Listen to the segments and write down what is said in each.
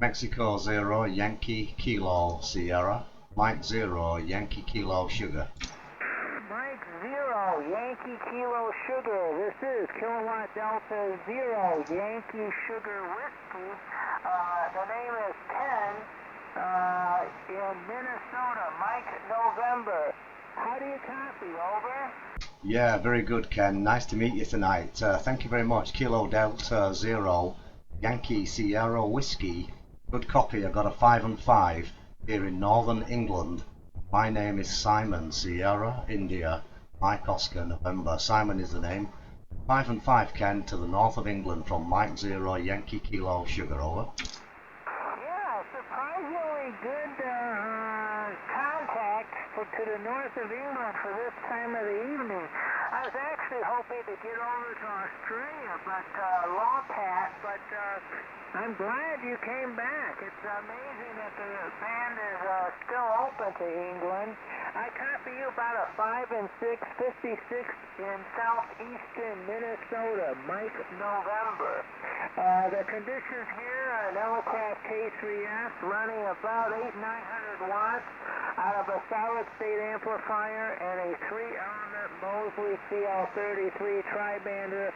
Mexico 0, Yankee Kilo Sierra, Mike 0, Yankee Kilo Sugar. Mike 0, Yankee Kilo Sugar. This is Kilowatt Delta 0, Yankee Sugar Whiskey. The name is Ken in Minnesota, Mike November. How do you copy? Over? Yeah, very good, Ken. Nice to meet you tonight. Thank you very much. Kilo Delta 0, Yankee Sierra Whiskey. Good copy. I got a 5 and 5 here in northern England. My name is Simon, Sierra, India, Mike Oscar, November. Simon is the name. 5 and 5, Ken, to the north of England from Mike 0, Yankee Kilo Sugar. Over. Yeah, surprisingly good contact to the north of England for this time of the evening. I was actually hoping to get over to Australia, but long pass, but I'm glad you came back. It's amazing that the band is still open to England. I copy you about a 5 and 6, 56 in southeastern Minnesota, Mike November. The conditions here are an Elecraft K3S running about 900 watts out of a solid state amplifier and a 3-element Mosley CL33 tri-bander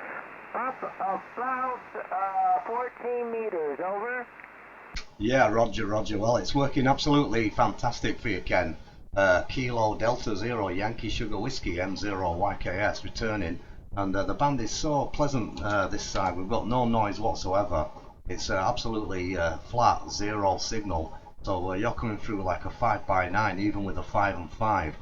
up about 14 meters. Over. Yeah, Roger. Well, it's working absolutely fantastic for you, Ken. Kilo Delta 0, Yankee Sugar Whiskey, M0 YKS returning. And the band is so pleasant this side. We've got no noise whatsoever. It's absolutely flat, zero signal. So you're coming through like a 5x9, even with a 5 and 5.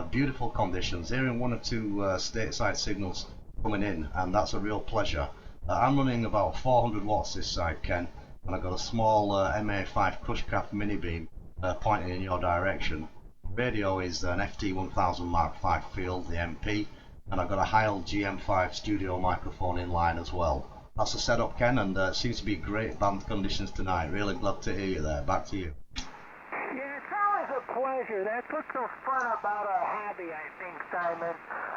Beautiful conditions. Hearing one or two stateside signals coming in, and that's a real pleasure. I'm running about 400 watts this side, Ken, and I've got a small MA5 Crushcraft mini beam pointing in your direction. Radio is an FT1000 Mark V field, the MP, and I've got a Heil GM5 studio microphone in line as well. That's the setup, Ken, and seems to be great band conditions tonight. Really glad to hear you there. Back to you. Yeah, it's always a pleasure. That's what's so fun about our hobby, I think, Simon.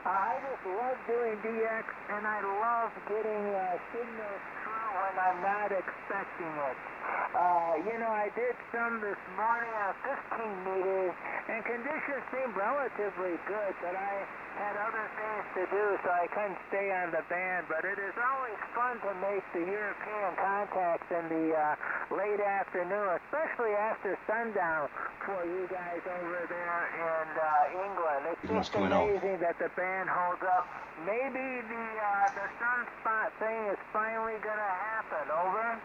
I just love doing DX, and I love getting signals through when I'm not expecting it. I did some this morning on 15 meters, and conditions seemed relatively good, but I had other things to do, so I couldn't stay on the band. But it is always fun to make the European contacts in the late afternoon, especially after sundown for you guys over there in England. It's just amazing that the band holds up. Maybe the sunspot thing is finally going to happen. Over.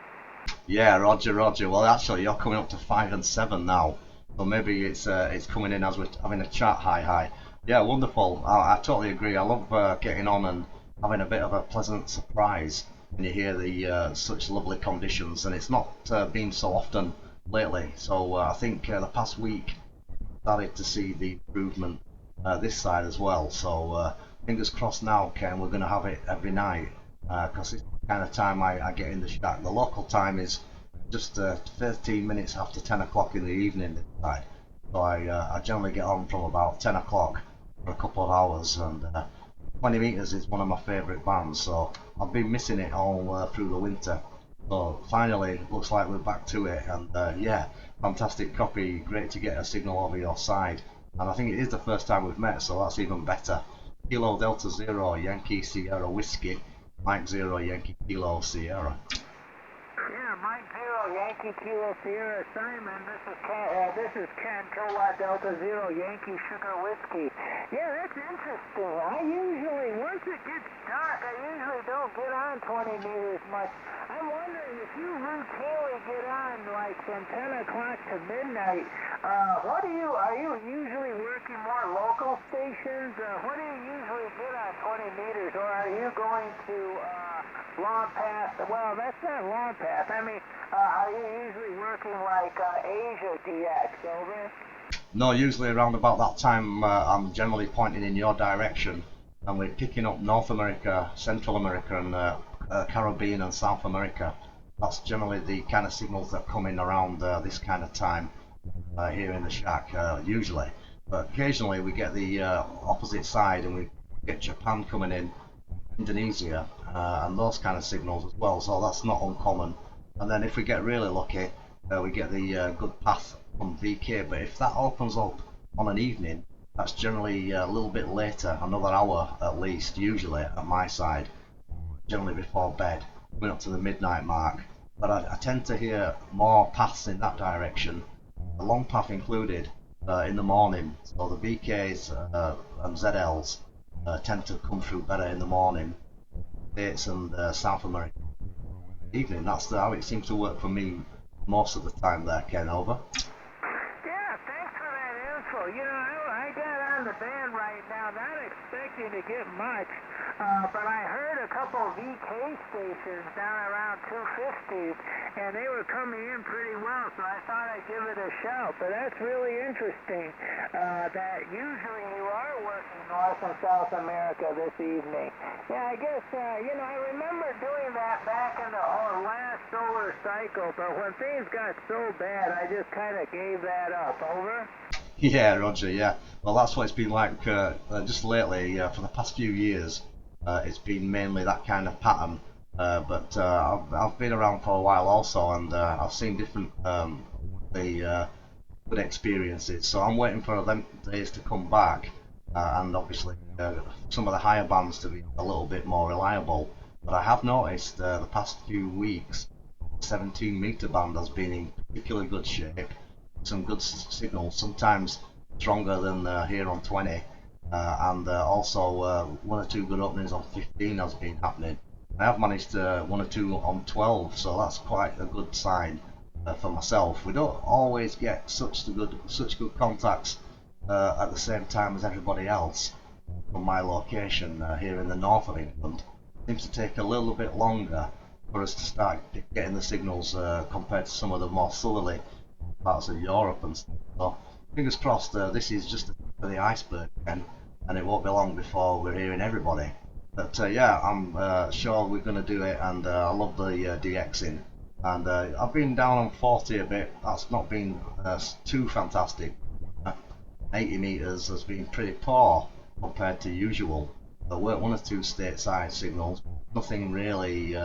Yeah, Roger. Well, actually, you're coming up to 5 and 7 now, so maybe it's coming in as we're having a chat. Hi. Yeah, wonderful. I totally agree. I love getting on and having a bit of a pleasant surprise when you hear the such lovely conditions, and it's not been so often lately. So I think the past week started to see the improvement this side as well. So fingers crossed now, Ken, we're going to have it every night, because it's the kind of time I get in the shack. The local time is just 13 minutes after 10 o'clock in the evening this side. So I generally get on from about 10 o'clock for a couple of hours, and 20 meters is one of my favourite bands, so I've been missing it all through the winter. So finally, looks like we're back to it, and yeah, fantastic copy. Great to get a signal over your side, and I think it is the first time we've met, so that's even better. Kilo Delta 0, Yankee Sierra Whiskey, Mike 0, Yankee Kilo Sierra. Yeah, Mike 0, Yankee Kilo Sierra. Simon, this is Ken, Kilowatt Delta 0, Yankee Sugar Whiskey. Yeah, that's interesting. Once it gets dark, I usually don't get on 20 meters much. I'm wondering if you routinely get on like from 10 o'clock to midnight, are you usually working more local stations? What do you usually get on 20 meters, or are you going to long path? Well, that's not long path. I mean, are you usually working like Asia DX? Over. No, usually around about that time I'm generally pointing in your direction, and we're picking up North America, Central America, and Caribbean and South America. That's generally the kind of signals that come in around this kind of time here in the shack, usually. But occasionally we get the opposite side, and we get Japan coming in, Indonesia, and those kind of signals as well, so that's not uncommon. And then if we get really lucky, we get the good path from VK. But if that opens up on an evening, that's generally a little bit later, another hour at least, usually at my side, generally before bed, coming up to the midnight mark. But I tend to hear more paths in that direction, a long path included, in the morning. So the VKs and ZLs tend to come through better in the morning, States and South America. Evening, that's how it seems to work for me most of the time there, Ken. Over. Yeah, thanks for that info. You know, I got on the band right now, not expecting to get much, but I heard a couple VK stations down around 250, and they were coming in pretty well, so I thought I'd give it a shout. But that's really interesting that usually you are working North and South America this evening. Yeah, I guess, you know, I remember doing that back in the last solar cycle, but when things got so bad, I just kind of gave that up. Over? Yeah, Roger. Yeah. Well, that's what it's been like just lately. For the past few years, it's been mainly that kind of pattern. But I've been around for a while also, and I've seen different good experiences. So I'm waiting for them days to come back, and obviously some of the higher bands to be a little bit more reliable. But I have noticed the past few weeks, 17-meter band has been in particularly good shape. Some good signals, sometimes stronger than here on 20, and also one or two good openings on 15 has been happening. I have managed one or two on 12, so that's quite a good sign for myself. We don't always get such good contacts at the same time as everybody else from my location here in the north of England. It seems to take a little bit longer for us to start getting the signals compared to some of the more southerly parts of Europe and stuff. So fingers crossed, this is just the tip of the iceberg again, and it won't be long before we're hearing everybody. But yeah, I'm sure we're going to do it, and I love the DXing. And I've been down on 40 a bit. That's not been too fantastic. 80 meters has been pretty poor compared to usual. There were one or two stateside signals, nothing really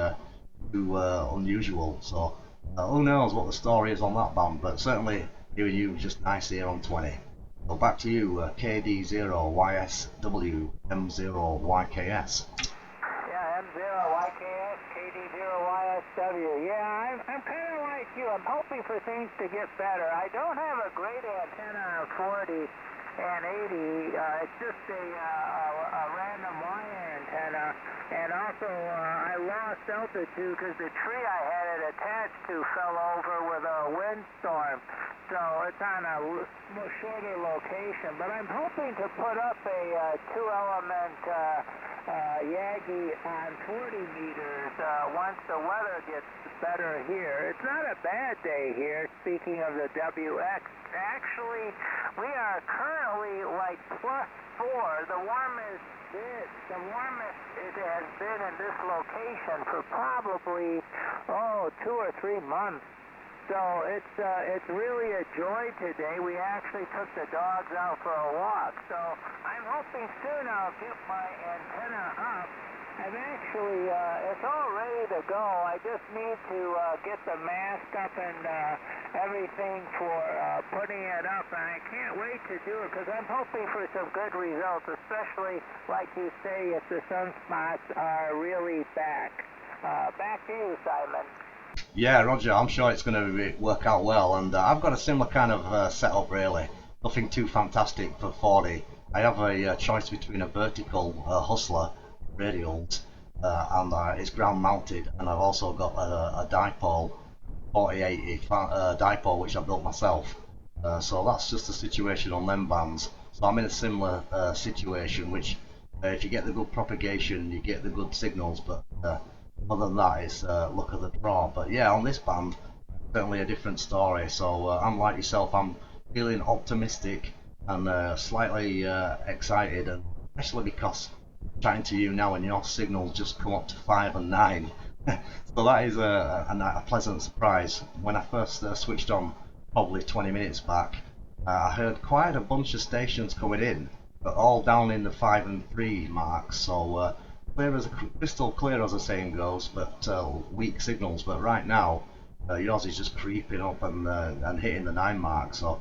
too unusual. So who knows what the story is on that band, but certainly hearing you just nice here on 20. So back to you, KD0YSW M0YKS. Yeah, M0YKS, KD0YSW. Yeah, I'm kind of like you. I'm hoping for things to get better. I don't have a great antenna on 40 and 80. It's just a random wire antenna. And also, I lost altitude because the tree I had it attached to fell over with a windstorm. So it's on a shorter location. But I'm hoping to put up a two-element Yagi on 40 meters once the weather gets better here. It's not a bad day here, speaking of the WX. Actually, we are currently like +4, the warmest it has been in this location for probably 2 or 3 months. So it's really a joy today. We actually took the dogs out for a walk. So I'm hoping soon I'll get my antenna up. I'm actually, it's all ready to go. I just need to get the mast up and everything for putting it up. And I can't wait to do it because I'm hoping for some good results, especially, like you say, if the sunspots are really back. Back to you, Simon. Yeah, Roger, I'm sure it's going to work out well, and I've got a similar kind of setup really. Nothing too fantastic for 40. I have a choice between a vertical Hustler radials and it's ground mounted, and I've also got a dipole 4080 dipole which I built myself. So that's just the situation on them bands. So I'm in a similar situation, which if you get the good propagation, you get the good signals, but other than that, it's luck of the draw. But yeah, on this band, certainly a different story. So I'm like yourself, I'm feeling optimistic and slightly excited, and especially because chatting to you now and your signals just come up to 5 and 9. So that is a pleasant surprise. When I first switched on, probably 20 minutes back, I heard quite a bunch of stations coming in, but all down in the 5 and 3 marks. So clear as crystal clear, as the saying goes, but weak signals. But right now, yours is just creeping up and hitting the 9 mark. So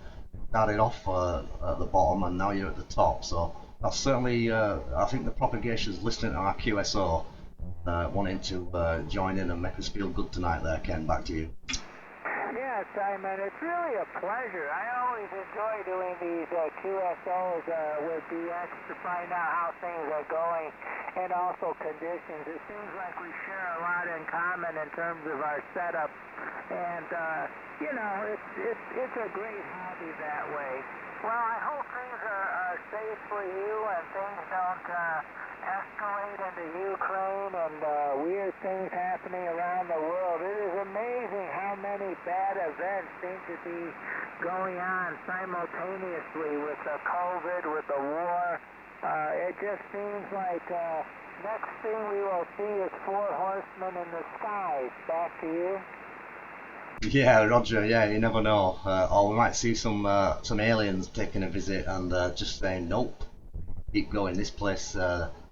started off at the bottom and now you're at the top. So that's certainly, I think the propagation's listening to our QSO, wanting to join in and make us feel good tonight there. Ken, back to you. Yeah, Simon, it's really a pleasure. I always enjoy doing these QSOs with DX to find out how things are going and also conditions. It seems like we share a lot in common in terms of our setup, and you know, it's a great hobby that way. Well, I hope things are safe for you and things don't escalate into Ukraine and weird things happening around the world. It is amazing how many bad events seem to be going on simultaneously with the COVID, with the war. It just seems like next thing we will see is 4 horsemen in the skies. Back to you. Yeah, Roger. Yeah, you never know. Or we might see some aliens taking a visit and just saying, nope, keep going. This place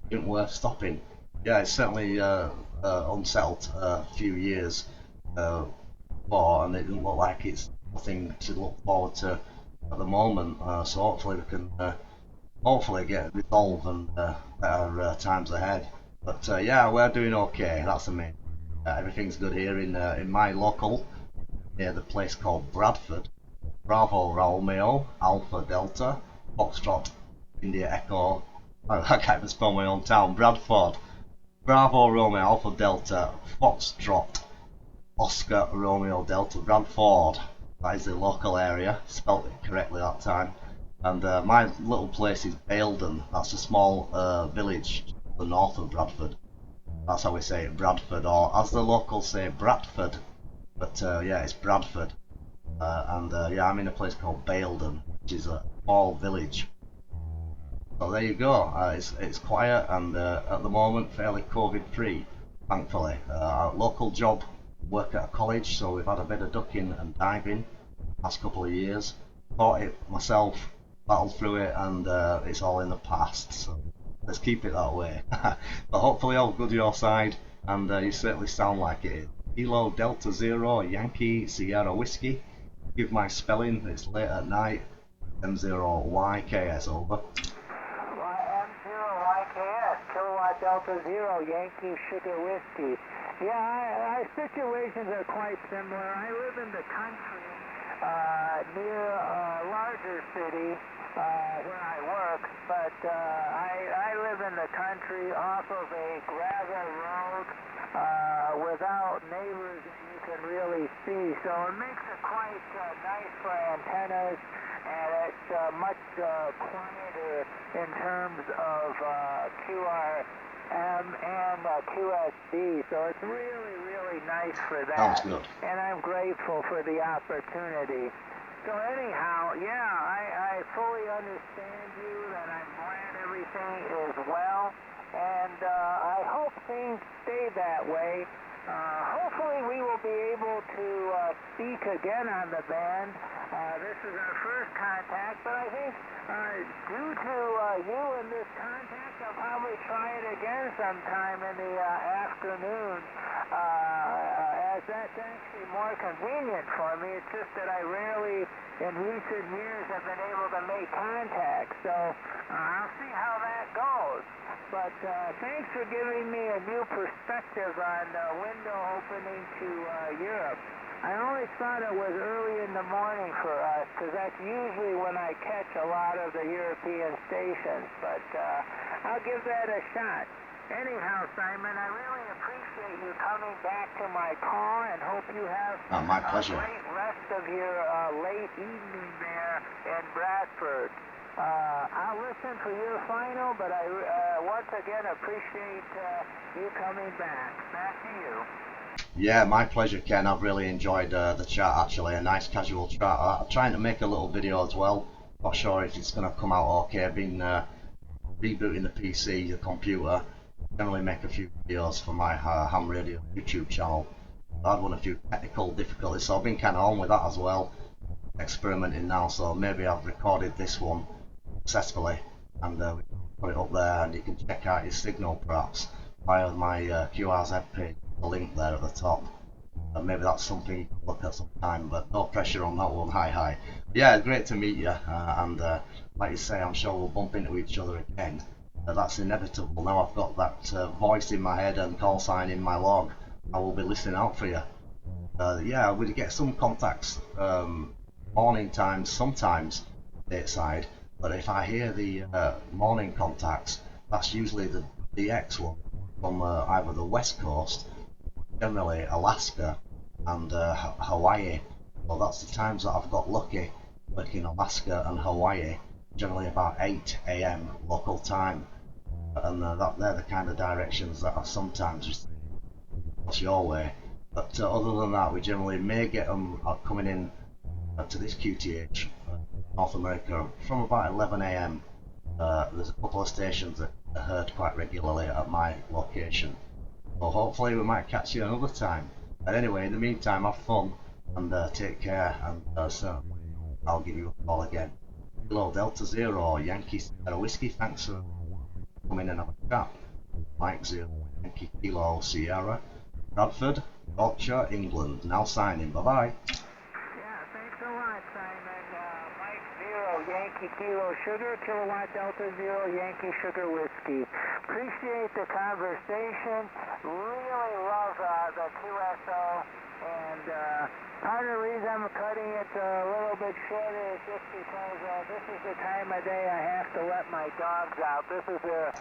isn't worth stopping. Yeah, it's certainly unsettled a few years before, and it doesn't look like it's nothing to look forward to at the moment. So hopefully we can hopefully get it resolved and better times ahead. But yeah, we're doing okay. That's the main. Everything's good here in my local, near the place called Bradford. Bravo Romeo, Alpha Delta, Foxtrot, India Echo. I can't even spell my own town. Bradford. Bravo Romeo, Alpha Delta, Foxtrot, Oscar Romeo Delta, Bradford. That is the local area. Spelt it correctly that time. And my little place is Baildon. That's a small village to the north of Bradford. That's how we say it, Bradford, or as the locals say, Bradford. But yeah, it's Bradford. And yeah, I'm in a place called Baildon, which is a small village. So there you go. It's quiet and at the moment fairly COVID-free, thankfully. Our local job, work at a college, so we've had a bit of ducking and diving the past couple of years. Taught it myself, battled through it, and it's all in the past. So let's keep it that way. But hopefully all good your side, and you certainly sound like it. Kilo Delta Zero Yankee Sierra Whiskey. Give my spelling, it's late at night. M0YKS, over. M0YKS, Kilowatt Delta Zero Yankee Sugar Whiskey. Yeah, our situations are quite similar. I live in the country near a larger city where I work, but I live in the country off of a gravel road without neighbors that you can really see, so it makes it quite nice for antennas, and it's much quieter in terms of QRM and QSB, so it's really, really nice for that. Sounds good. And I'm grateful for the opportunity. So anyhow, yeah, I fully understand you, and I'm glad everything is well, and I hope things stay that way. Hopefully we will be able to speak again on the band. This is our first contact, but I think due to you and this contact, I'll probably try it again sometime in the afternoon, as that's actually more convenient for me. It's just that I rarely, in recent years, have been able to make contact, so I'll see how that goes. But thanks for giving me a new perspective on window opening to Europe. I always thought it was early in the morning for us, because that's usually when I catch a lot of the European stations, but I'll give that a shot. Anyhow, Simon, I really appreciate you coming back to my call, and hope you have my pleasure. a great rest of your late evening there in Bradford. I'll listen for your final, but I once again appreciate you coming back. Back to you. Yeah, my pleasure, Ken. I've really enjoyed the chat, actually. A nice casual chat. I'm trying to make a little video as well. Not sure if it's going to come out okay. I've been rebooting the PC, the computer. Generally make a few videos for my ham radio YouTube channel. I've had a few technical difficulties, so I've been kind of on with that as well. Experimenting now, so maybe I've recorded this one successfully and we can put it up there, and you can check out your signal perhaps via my QRZ page, the link there at the top. maybe that's something you can look at sometime, but no pressure on that one. Hi. Yeah, great to meet you. And like you say, I'm sure we'll bump into each other again. That's inevitable. Now I've got that voice in my head and call sign in my log. I will be listening out for you. Yeah, we get some contacts morning times, sometimes stateside. But if I hear the morning contacts, that's usually the DX one from either the West Coast, generally Alaska, and Hawaii. Well, that's the times that I've got lucky working Alaska and Hawaii, generally about 8 AM local time. And they're the kind of directions that I sometimes receive your way. But other than that, we generally may get them coming in to this QTH, North America, from about 11 AM. There's a couple of stations that are heard quite regularly at my location. So hopefully we might catch you another time. And anyway, in the meantime, have fun and take care, and so I'll give you a call again. Hello, Delta Zero, Yankee Sierra Whiskey, thanks for coming and have a chat. Mike Zero, Yankee Kilo Sierra, Bradford, Yorkshire, England. Now signing, bye bye. Yeah, thanks a lot, Simon. Mike Zero, Yankee Kilo Sugar, Kilowatt Delta Zero, Yankee Sugar Whiskey. Appreciate the conversation. Really love the QSO. And part of the reason I'm cutting it a little bit shorter is just because this is the time of day I have to let my dogs out. This is the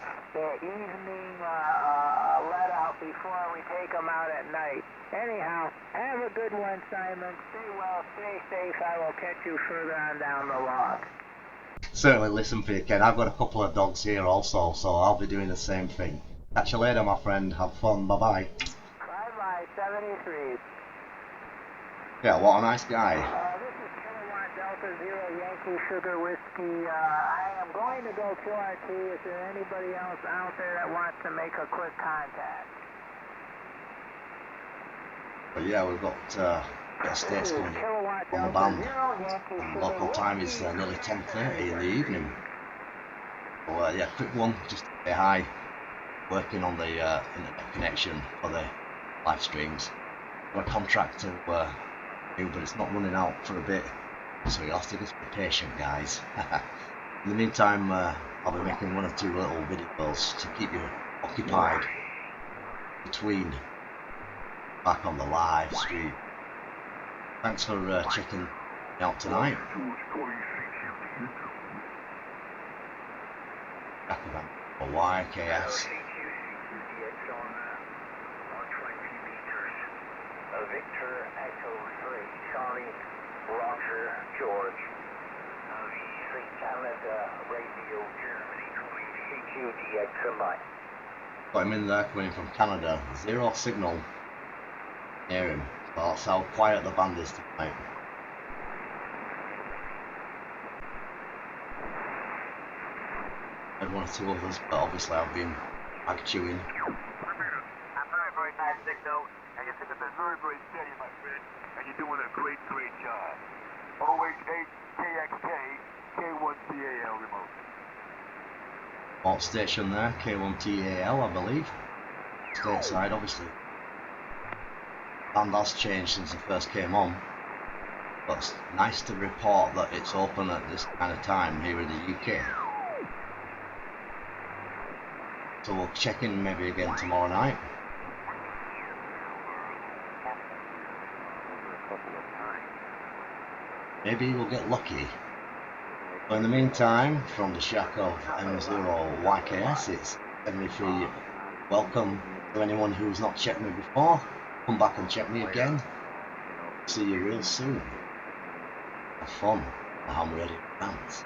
evening let out before we take them out at night. Anyhow, have a good one, Simon. Stay well, stay safe. I will catch you further on down the log. Certainly listen for you, Ken. I've got a couple of dogs here also, so I'll be doing the same thing. Catch you later, my friend. Have fun. Bye bye. Bye bye, 73. Yeah, what a nice guy. This is Kilowatt Delta Zero Yankee Sugar Whiskey. I am going to go QRT. Is there anybody else out there that wants to make a quick contact? But yeah, we've got states coming on the band. And local time is nearly 10:30 in the evening. So yeah, quick one, just to say hi. Working on the internet connection for the live streams. Got a contract to do, but it's not running out for a bit, so you'll have to just be patient, guys. In the meantime, I'll be making one or two little videos to keep you occupied between back on the live stream. Thanks for checking me out tonight. Jacobin for YKS. Victor Echo 3, Charlie Roger George. Canada Radio Germany, CQDX and Got him in there coming from Canada. Zero signal near him. So that's how quiet the band is tonight. Had one or two others, but obviously I've been bag chewing. I'm very nice signal, and you're sitting there very steady, my friend, and you're doing a great job. OH8 KXK K1TAL remote. Alt station there, K1TAL, I believe. Stateside, obviously. And has changed since I first came on. But it's nice to report that it's open at this kind of time here in the UK. So we'll check in maybe again tomorrow night. Maybe we'll get lucky. But in the meantime, from the shack of M0YKS, it's 73. Welcome to anyone who's not checked me before. Come back and check me again. See you real soon. Have fun. I'm ready to dance.